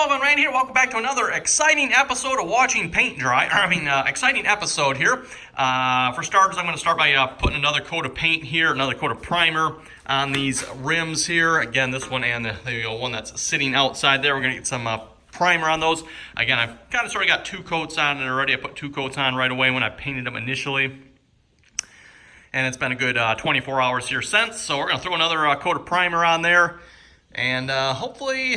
Sullivan right here. Welcome back to another exciting episode of watching paint dry. Exciting episode here. For starters, I'm going to start by putting another coat of paint here, another coat of primer on these rims here. Again, this one and the one that's sitting outside there. We're going to get some primer on those. Again, I've kind of sort of got two coats on it already. I put two coats on right away when I painted them initially. And it's been a good 24 hours here since. So we're going to throw another coat of primer on there. And hopefully,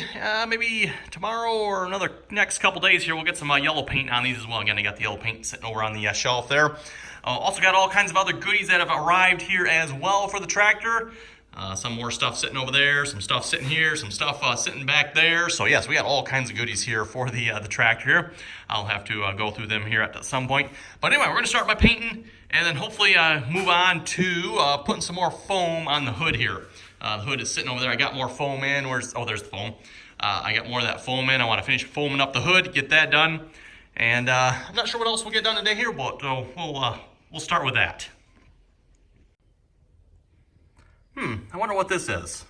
maybe tomorrow or next couple days here, we'll get some yellow paint on these as well. Again, I got the yellow paint sitting over on the shelf there. Also got all kinds of other goodies that have arrived here as well for the tractor. Some more stuff sitting over there, some stuff sitting here, some stuff sitting back there. So yes, we got all kinds of goodies here for the tractor here. I'll have to go through them here at some point. But anyway, we're going to start by painting and then hopefully move on to putting some more foam on the hood here. The hood is sitting over there. I got more foam in. There's the foam. I got more of that foam in. I want to finish foaming up the hood, get that done. And I'm not sure what else we'll get done today here, but we'll start with that. I wonder what this is.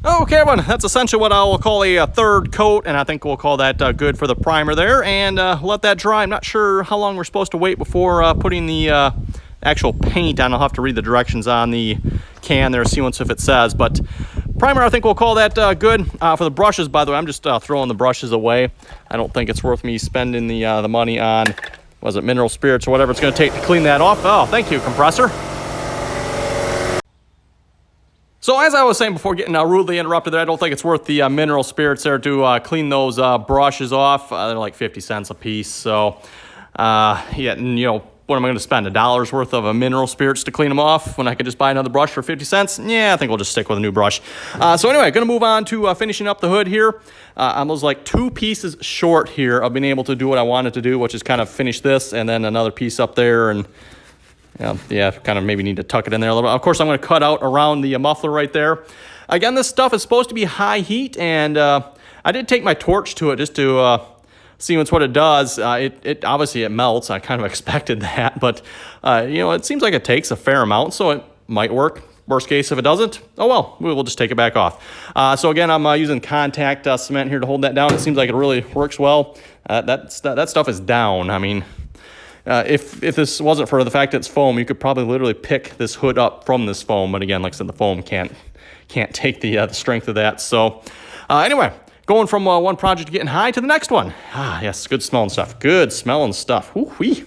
Okay, everyone, that's essentially what I will call a third coat, and I think we'll call that good for the primer there, and let that dry. I'm not sure how long we're supposed to wait before putting the actual paint on. I'll have to read the directions on the can there, see if it says, but primer, I think we'll call that good. For the brushes, by the way, I'm just throwing the brushes away. I don't think it's worth me spending the money on, was it mineral spirits or whatever it's going to take to clean that off. Oh, thank you, compressor. So as I was saying before getting rudely interrupted there, I don't think it's worth the mineral spirits there to clean those brushes off. They're like 50 cents a piece. So, yeah, and, what am I going to spend? $1 worth of mineral spirits to clean them off when I could just buy another brush for 50 cents? Yeah, I think we'll just stick with a new brush. So anyway, going to move on to finishing up the hood here. I was like 2 pieces short here of being able to do what I wanted to do, which is kind of finish this and then another piece up there and yeah, kind of maybe need to tuck it in there a little bit. Of course, I'm going to cut out around the muffler right there. Again, this stuff is supposed to be high heat, and I did take my torch to it just to see what it does. It obviously it melts. I kind of expected that, but it seems like it takes a fair amount, so it might work. Worst case, if it doesn't, oh well, we'll just take it back off. So again, I'm using contact cement here to hold that down. It seems like it really works well. That stuff is down. I mean, if this wasn't for the fact that it's foam, you could probably literally pick this hood up from this foam. But again, like I said, the foam can't take the strength of that. So anyway, going from one project getting high to the next one. Ah, yes, good smelling stuff. Good smelling stuff. Woo-wee.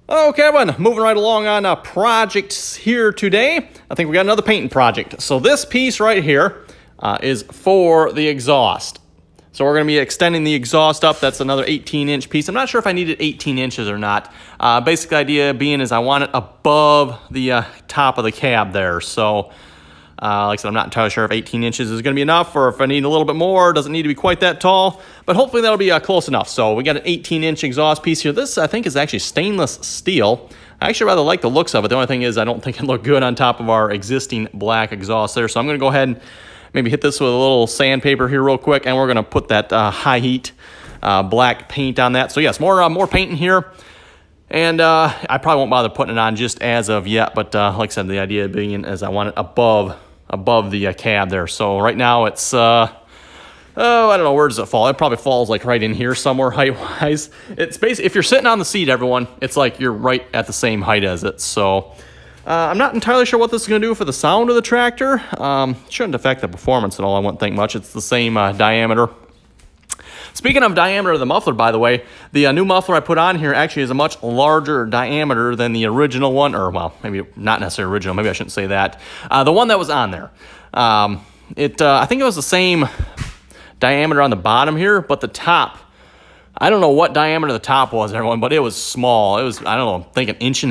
Okay, everyone, moving right along on projects here today. I think we got another painting project. So this piece right here is for the exhaust. So we're going to be extending the exhaust up. That's another 18-inch piece. I'm not sure if I needed 18 inches or not. Basic idea being is I want it above the top of the cab there. So like I said, I'm not entirely sure if 18 inches is going to be enough or if I need a little bit more. It doesn't need to be quite that tall, but hopefully that'll be close enough. So we got an 18-inch exhaust piece here. This, I think, is actually stainless steel. I actually rather like the looks of it. The only thing is I don't think it looked good on top of our existing black exhaust there. So I'm going to go ahead and maybe hit this with a little sandpaper here real quick, and we're going to put that high heat black paint on that. So yes, more painting here. And I probably won't bother putting it on just as of yet, but like I said, the idea being is I want it above the cab there. So right now it's, I don't know, where does it fall? It probably falls like right in here somewhere height-wise. It's basically, if you're sitting on the seat, everyone, it's like you're right at the same height as it. So I'm not entirely sure what this is going to do for the sound of the tractor. Shouldn't affect the performance at all, I wouldn't think much. It's the same diameter. Speaking of diameter of the muffler, by the way, the new muffler I put on here actually is a much larger diameter than the original one, or well, maybe not necessarily original, maybe I shouldn't say that. The one that was on there. I think it was the same diameter on the bottom here, but the top, I don't know what diameter the top was, everyone, but it was small. It was, I don't know, I think 1.5 inches.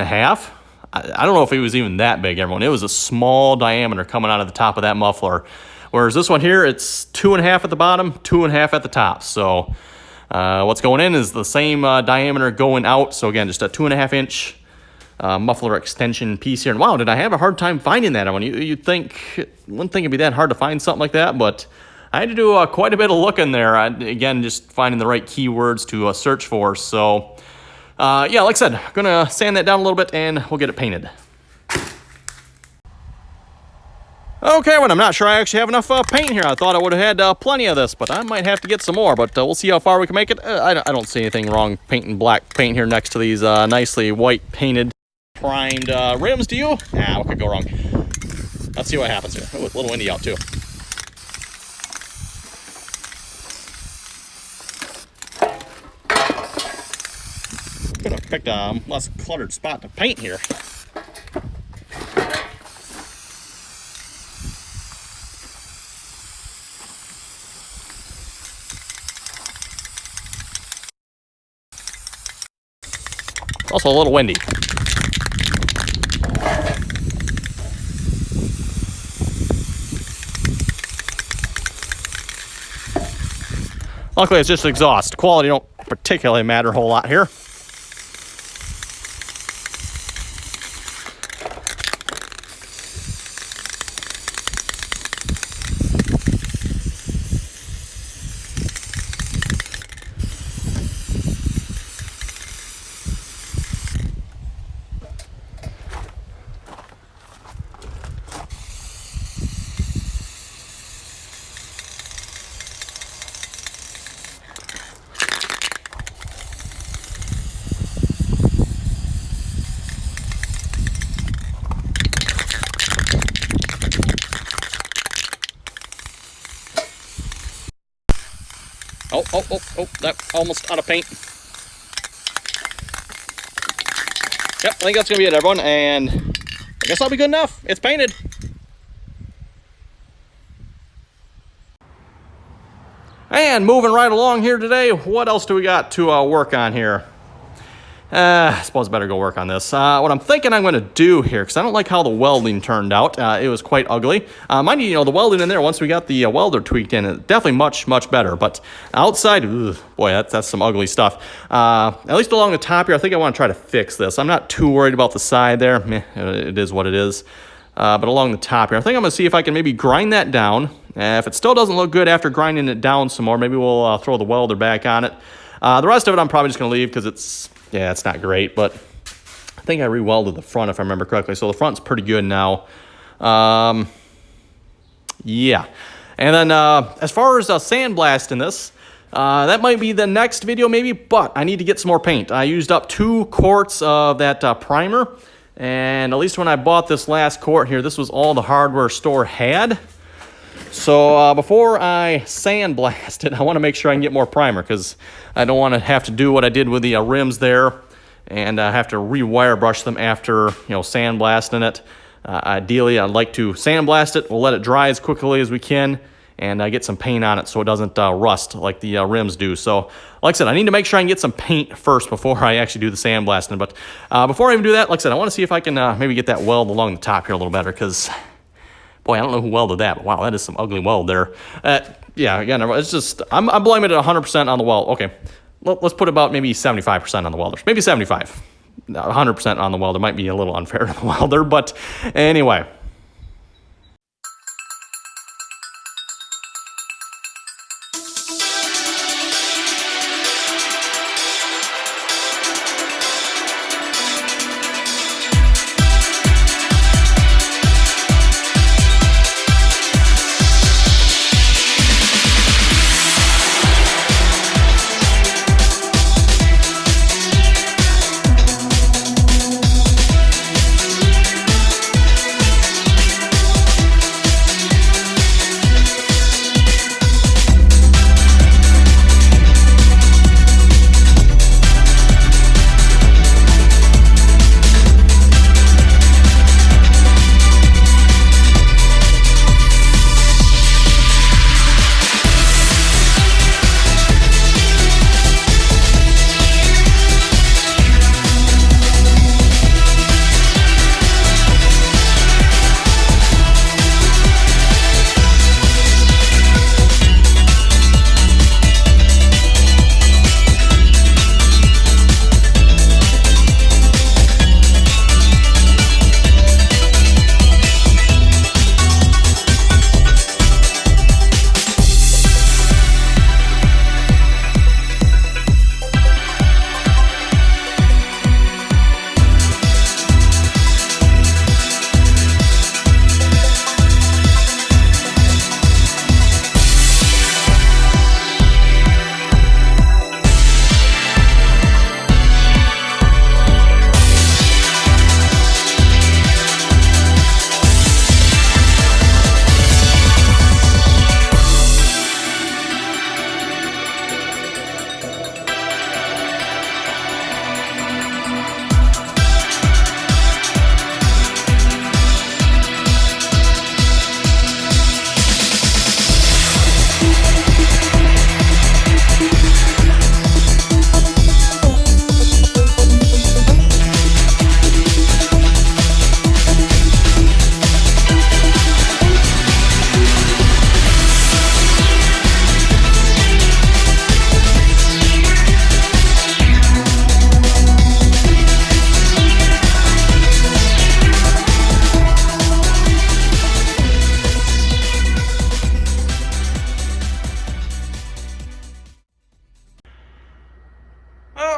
I don't know if it was even that big, everyone. It was a small diameter coming out of the top of that muffler. Whereas this one here, it's 2.5 at the bottom, 2.5 at the top. So what's going in is the same diameter going out. So again, just a 2.5-inch muffler extension piece here. And wow, did I have a hard time finding that one? Wouldn't think it'd be that hard to find something like that, but I had to do quite a bit of looking there. Again, just finding the right keywords to search for. So yeah, like I said, gonna sand that down a little bit and we'll get it painted. Okay, well, I'm not sure I actually have enough paint here. I thought I would have had plenty of this, but I might have to get some more. But we'll see how far we can make it. I don't see anything wrong painting black paint here next to these nicely white painted primed rims. Do you? Ah, what could go wrong? Let's see what happens here. Oh, it's a little windy out too. Could have picked a less cluttered spot to paint here. Also a little windy. Luckily, it's just exhaust. Quality don't particularly matter a whole lot here. Oh, that's almost out of paint. Yep, I think that's going to be it, everyone, and I guess I'll be good enough. It's painted. And moving right along here today, what else do we got to work on here? I suppose I better go work on this. What I'm thinking I'm going to do here, because I don't like how the welding turned out. It was quite ugly. Mind you, the welding in there, once we got the welder tweaked in, it's definitely much, much better. But outside, ugh, boy, that's some ugly stuff. At least along the top here, I think I want to try to fix this. I'm not too worried about the side there. Meh, it is what it is. But along the top here, I think I'm going to see if I can maybe grind that down. If it still doesn't look good after grinding it down some more, maybe we'll throw the welder back on it. The rest of it I'm probably just going to leave because it's not great. But I think I re-welded the front if I remember correctly. So the front's pretty good now. Yeah. And then as far as sandblasting this, that might be the next video maybe, but I need to get some more paint. I used up 2 quarts of that primer. And at least when I bought this last quart here, this was all the hardware store had. So before I sandblast it, I want to make sure I can get more primer because I don't want to have to do what I did with the rims there and have to rewire brush them after sandblasting it. Ideally, I'd like to sandblast it. We'll let it dry as quickly as we can and get some paint on it so it doesn't rust like the rims do. So like I said, I need to make sure I can get some paint first before I actually do the sandblasting. But before I even do that, like I said, I want to see if I can maybe get that weld along the top here a little better because, boy, I don't know who welded that, but wow, that is some ugly weld there. Yeah, again, it's just, I'm blaming it 100% on the weld. Okay, let's put about maybe 75% on the welders. Maybe 75. 100% on the welder might be a little unfair to the welder, but anyway.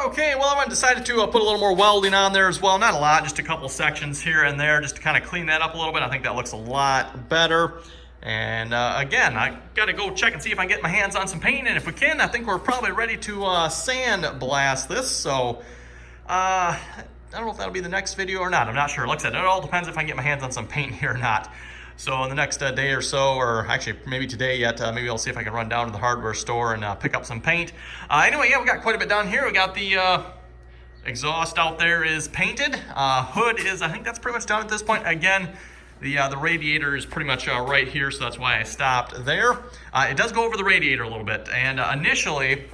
Okay, well, I decided to put a little more welding on there as well. Not a lot, just a couple sections here and there, just to kind of clean that up a little bit. I think that looks a lot better. And again, I got to go check and see if I can get my hands on some paint. And if we can, I think we're probably ready to sand blast this. So I don't know if that'll be the next video or not. I'm not sure. Like I said, it all depends if I can get my hands on some paint here or not. So in the next day or so, or actually maybe today yet, maybe I'll see if I can run down to the hardware store and pick up some paint. Anyway, yeah, we got quite a bit down here. We got the exhaust out there is painted. Hood is, I think that's pretty much done at this point. Again, The radiator is pretty much right here, so that's why I stopped there. It does go over the radiator a little bit, and initially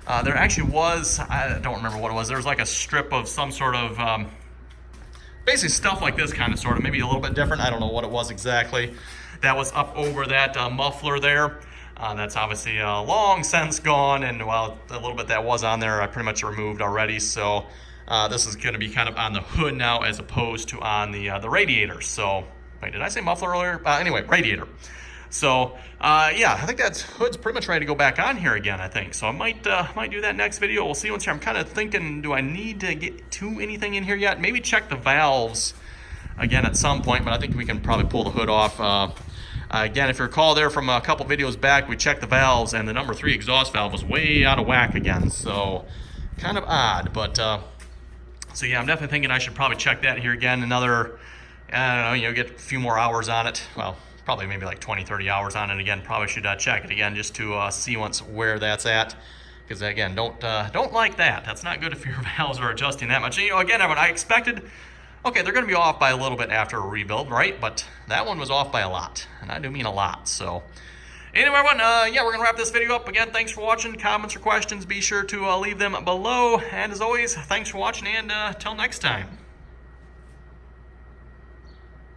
there actually was, I don't remember what it was, there was like a strip of some sort of, basically stuff like this kind of sort of, maybe a little bit different, I don't know what it was exactly, that was up over that muffler there. That's obviously long since gone, and well, a little bit that was on there I pretty much removed already, so this is going to be kind of on the hood now as opposed to on the radiator. So, wait, did I say muffler earlier? Anyway, radiator. So, yeah, I think that hood's pretty much ready to go back on here again, I think. So I might do that next video. We'll see once here. I'm kind of thinking, do I need to get to anything in here yet? Maybe check the valves again at some point, but I think we can probably pull the hood off. Again, if you recall there from a couple videos back, we checked the valves, and the number 3 exhaust valve was way out of whack again. So, kind of odd, but... So yeah, I'm definitely thinking I should probably check that here again. Another, I don't know, get a few more hours on it. Well, probably maybe like 20, 30 hours on it again. Probably should check it again just to see once where that's at. Because again, don't like that. That's not good if your valves are adjusting that much. Again, what I expected, okay, they're going to be off by a little bit after a rebuild, right? But that one was off by a lot, and I do mean a lot. So anyway, everyone, yeah, we're going to wrap this video up. Again, thanks for watching. Comments or questions, be sure to leave them below. And as always, thanks for watching, and till next time.